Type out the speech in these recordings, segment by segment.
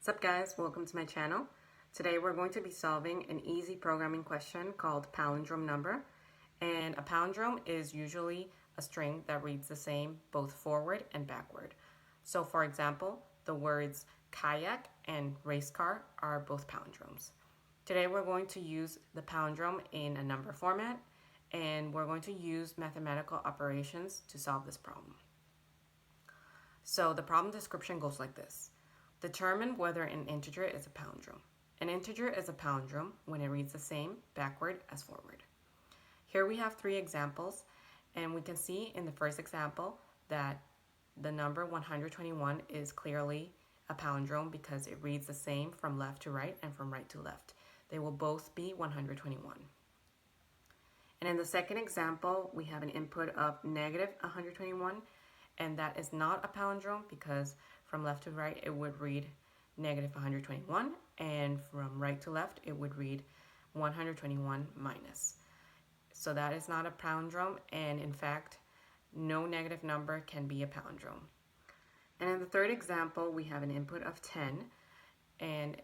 What's up guys, welcome to my channel. Today we're going to be solving an easy programming question called Palindrome Number. And a palindrome is usually a string that reads the same both forward and backward. So for example, the words kayak and race car are both palindromes. Today we're going to use the palindrome in a number format, and we're going to use mathematical operations to solve this problem. So the problem description goes like this. Determine whether an integer is a palindrome. An integer is a palindrome when it reads the same backward as forward. Here we have three examples, and we can see in the first example that the number 121 is clearly a palindrome because it reads the same from left to right and from right to left. They will both be 121. And in the second example, we have an input of negative 121, and that is not a palindrome because from left to right it would read negative 121, and from right to left it would read 121 minus. So that is not a palindrome, and in fact no negative number can be a palindrome. And in the third example we have an input of 10, and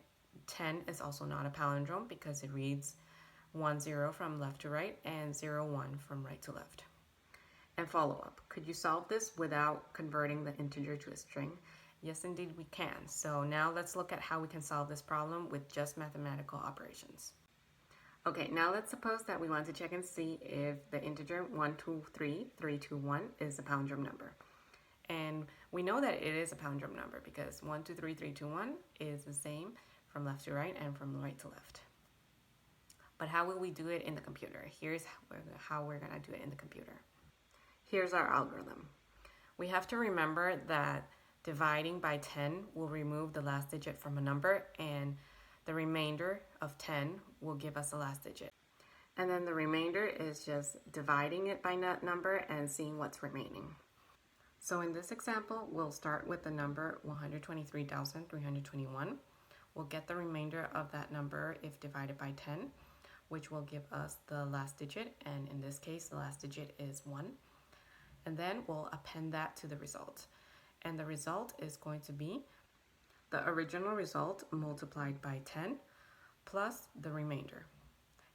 10 is also not a palindrome because it reads 1 0 from left to right and 0 1 from right to left. And follow-up, could you solve this without converting the integer to a string? Yes, indeed we can. So now let's look at how we can solve this problem with just mathematical operations. Okay, now let's suppose that we want to check and see if the integer 123,321 is a palindrome number. And we know that it is a palindrome number because 123,321 is the same from left to right and from right to left. But how will we do it in the computer? Here's how we're going to do it in the computer. Here's our algorithm. We have to remember that dividing by 10 will remove the last digit from a number, and the remainder of 10 will give us the last digit. And then the remainder is just dividing it by that number and seeing what's remaining. So in this example, we'll start with the number 123,321. We'll get the remainder of that number if divided by 10, which will give us the last digit, and in this case the last digit is 1. And then we'll append that to the result. And the result is going to be the original result multiplied by 10 plus the remainder.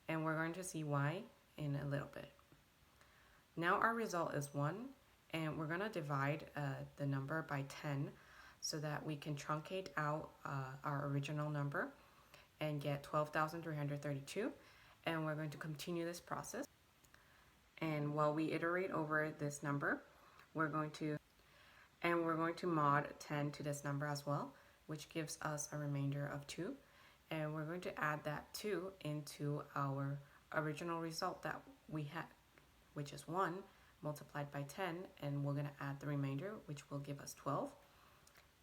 And we're going to see why in a little bit. Now our result is 1, and we're going to divide the number by 10 so that we can truncate out our original number and get 12,332. And we're going to continue this process. And while we iterate over this number, we're going to mod 10 to this number as well, which gives us a remainder of 2. And we're going to add that 2 into our original result that we had, which is 1 multiplied by 10, and we're going to add the remainder, which will give us 12.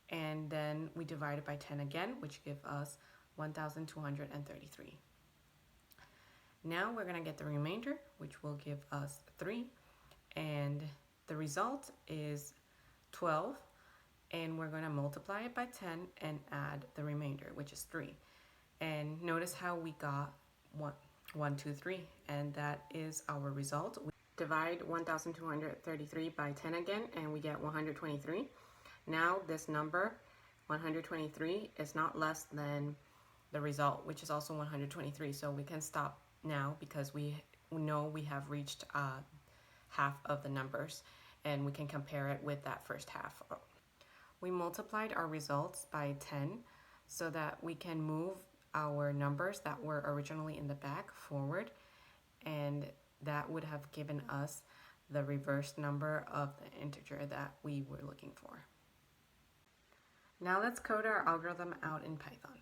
And then we divide it by 10 again, which gives us 1,233. Now we're going to get the remainder, which will give us 3, and the result is 12, and we're going to multiply it by 10 and add the remainder, which is 3. And notice how we got 1, 2, 3, and that is our result. We divide 1,233 by 10 again, and we get 123. Now this number, 123, is not less than the result, which is also 123, so we can stop now because we know we have reached half of the numbers, and we can compare it with that first half. We multiplied our results by 10 so that we can move our numbers that were originally in the back forward, and that would have given us the reverse number of the integer that we were looking for. Now let's code our algorithm out in Python.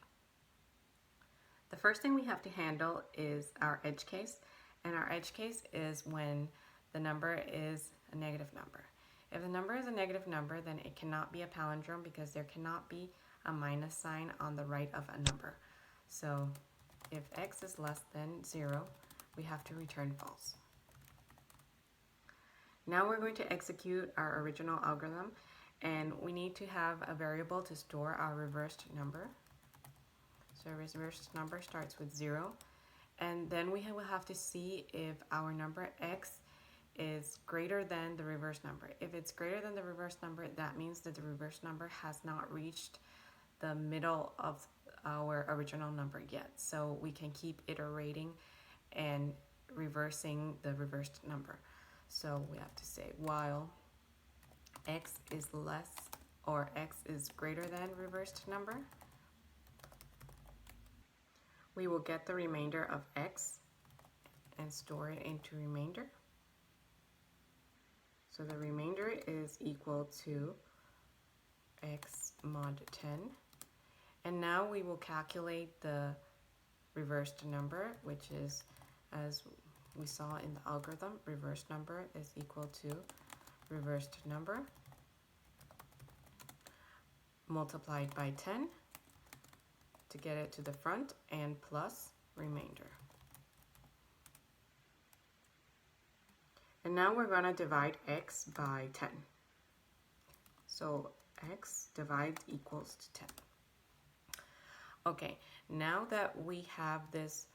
The first thing we have to handle is our edge case, and our edge case is when the number is a negative number. If the number is a negative number, then it cannot be a palindrome because there cannot be a minus sign on the right of a number. So if x is less than 0, we have to return false. Now we're going to execute our original algorithm, and we need to have a variable to store our reversed number. So reversed number starts with 0, and then we will have to see if our number x is greater than the reverse number. If it's greater than the reverse number, that means that the reverse number has not reached the middle of our original number yet. So we can keep iterating and reversing the reversed number. So we have to say while x is less or x is greater than reversed number, we will get the remainder of x and store it into remainder. So the remainder is equal to x mod 10. And now we will calculate the reversed number, which is, as we saw in the algorithm, reversed number is equal to reversed number multiplied by 10 to get it to the front, and plus remainder. And now we're going to divide x by 10. So x divides equals to 10. Okay, now that we have this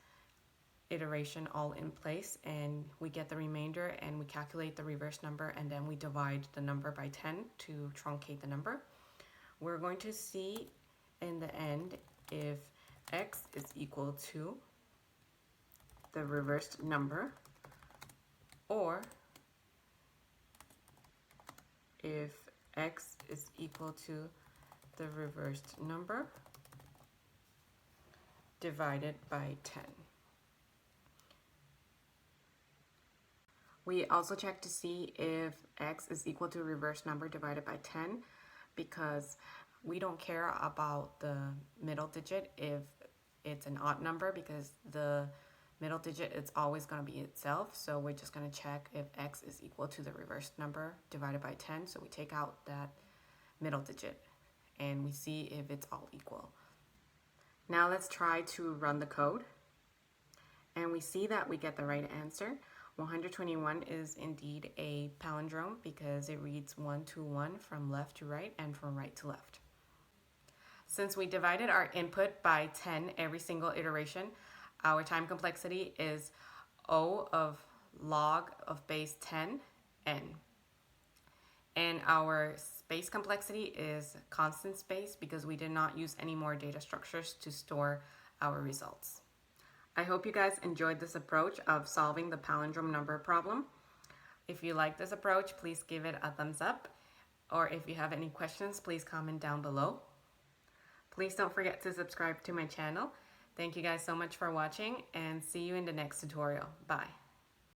iteration all in place and we get the remainder and we calculate the reverse number and then we divide the number by 10 to truncate the number, we're going to see in the end if x is equal to the reversed number or if x is equal to the reversed number divided by 10. We also check to see if x is equal to reverse number divided by 10 because we don't care about the middle digit if it's an odd number because the middle digit is always going to be itself. So we're just going to check if x is equal to the reverse number divided by 10. So we take out that middle digit and we see if it's all equal. Now let's try to run the code. And we see that we get the right answer. 121 is indeed a palindrome because it reads 1 to 1 from left to right and from right to left. Since we divided our input by 10 every single iteration, our time complexity is O of log of base 10 n. And our space complexity is constant space because we did not use any more data structures to store our results. I hope you guys enjoyed this approach of solving the palindrome number problem. If you like this approach, please give it a thumbs up. Or if you have any questions, please comment down below. Please don't forget to subscribe to my channel. Thank you guys so much for watching and see you in the next tutorial. Bye.